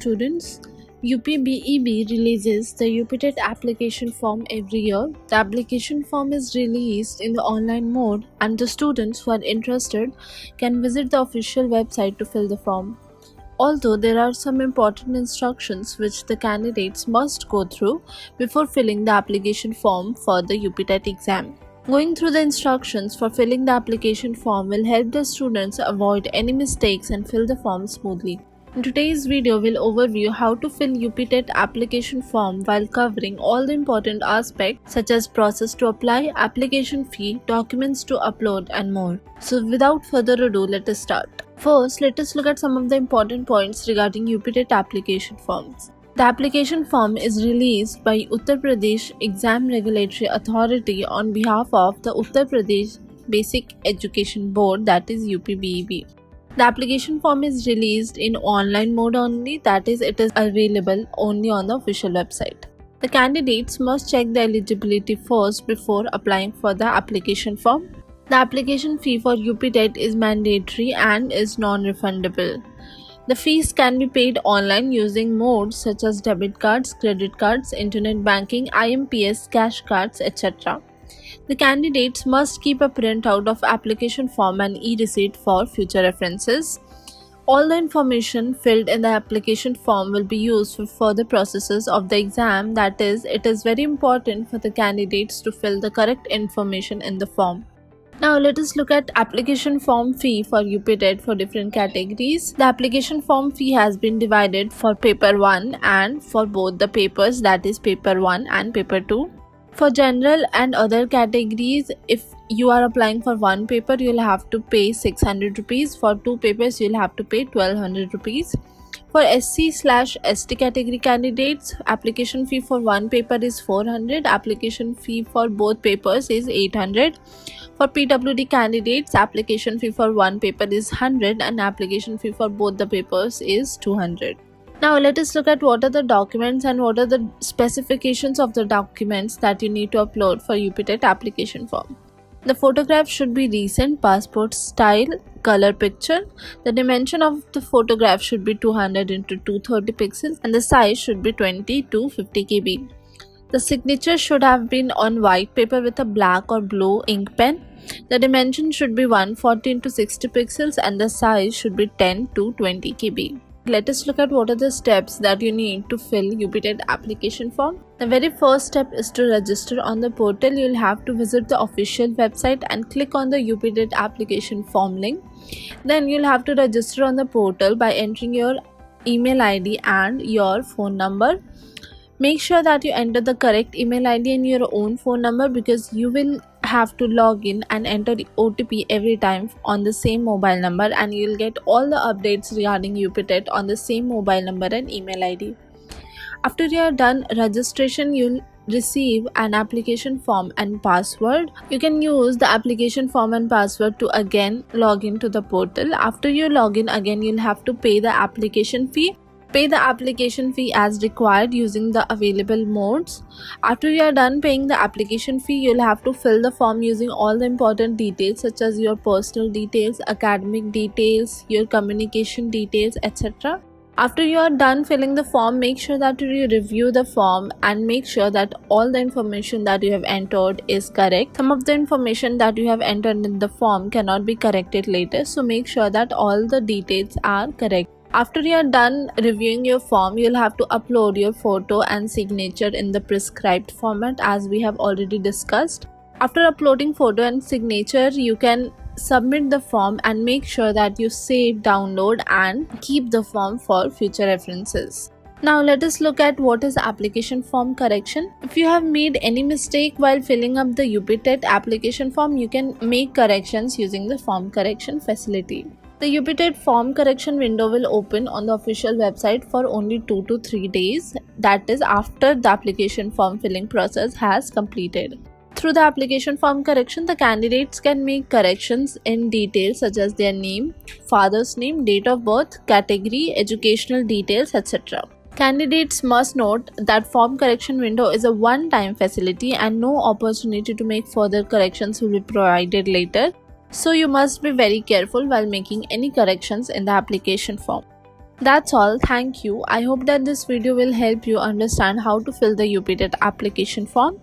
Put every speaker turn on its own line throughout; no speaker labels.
students. UPBEB releases the UPTET application form every year. The application form is released in the online mode, and the students who are interested can visit the official website to fill the form. Although there are some important instructions which the candidates must go through before filling the application form for the UPTET exam. Going through the instructions for filling the application form will help the students avoid any mistakes and fill the form smoothly. In today's video, we'll overview how to fill UPTET application form while covering all the important aspects such as process to apply, application fee, documents to upload, and more. So without further ado, let us start. First, let us look at some of the important points regarding UPTET application forms. The application form is released by Uttar Pradesh Exam Regulatory Authority on behalf of the Uttar Pradesh Basic Education Board, that is UPBEB. The application form is released in online mode only, that is, it is available only on the official website. The candidates must check the eligibility first before applying for the application form. The application fee for UPTET is mandatory and is non-refundable. The fees can be paid online using modes such as debit cards, credit cards, internet banking, IMPS, cash cards, etc. The candidates must keep a printout of application form and e-receipt for future references. All the information filled in the application form will be used for further processes of the exam, that is, it is very important for the candidates to fill the correct information in the form. Now let us look at application form fee for UPTET for different categories. The application form fee has been divided for paper 1 and for both the papers, that is paper 1 and paper 2. For general and other categories, if you are applying for one paper, you will have to pay 600 rupees. For two papers, you will have to pay 1200 rupees. For SC/ST category candidates, application fee for one paper is 400. Application fee for both papers is 800. For PWD candidates, application fee for one paper is 100 and application fee for both the papers is 200. Now let us look at what are the documents and what are the specifications of the documents that you need to upload for UPTET application form. The photograph should be recent, passport style, color picture. The dimension of the photograph should be 200 into 230 pixels and the size should be 20 to 50 KB. The signature should have been on white paper with a black or blue ink pen. The dimension should be 140 into 60 pixels and the size should be 10 to 20 KB. Let us look at what are the steps that you need to fill UPTET application form. The very first step is to register on the portal. You will have to visit the official website and click on the UPTET application form link. Then you will have to register on the portal by entering your email ID and your phone number. Make sure that you enter the correct email ID and your own phone number because you will have to log in and enter the OTP every time on the same mobile number, and you will get all the updates regarding UPTET on the same mobile number and email ID. After you are done registration, you will receive an application form and password. You can use the application form and password to again log into the portal. After you log in again, you will have to pay the application fee. Pay the application fee as required using the available modes. After you are done paying the application fee, you will have to fill the form using all the important details such as your personal details, academic details, your communication details, etc. After you are done filling the form, make sure that you review the form and make sure that all the information that you have entered is correct. Some of the information that you have entered in the form cannot be corrected later, so make sure that all the details are correct. After you are done reviewing your form, you will have to upload your photo and signature in the prescribed format as we have already discussed. After uploading photo and signature, you can submit the form and make sure that you save, download and keep the form for future references. Now let us look at what is application form correction. If you have made any mistake while filling up the UPTET application form, you can make corrections using the form correction facility. The UPTET form correction window will open on the official website for only 2 to 3 days, that is after the application form filling process has completed. Through the application form correction, the candidates can make corrections in details such as their name, father's name, date of birth, category, educational details, etc. Candidates must note that form correction window is a one-time facility and no opportunity to make further corrections will be provided later. So you must be very careful while making any corrections in the application form. That's all. Thank you. I hope that this video will help you understand how to fill the UPTET application form.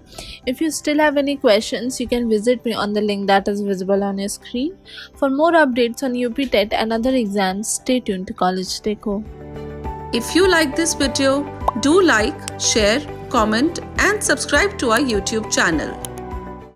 If you still have any questions, you can visit me on the link that is visible on your screen. For more updates on UPTET and other exams, stay tuned to College Deco.
If you like this video, do like, share, comment and subscribe to our YouTube channel.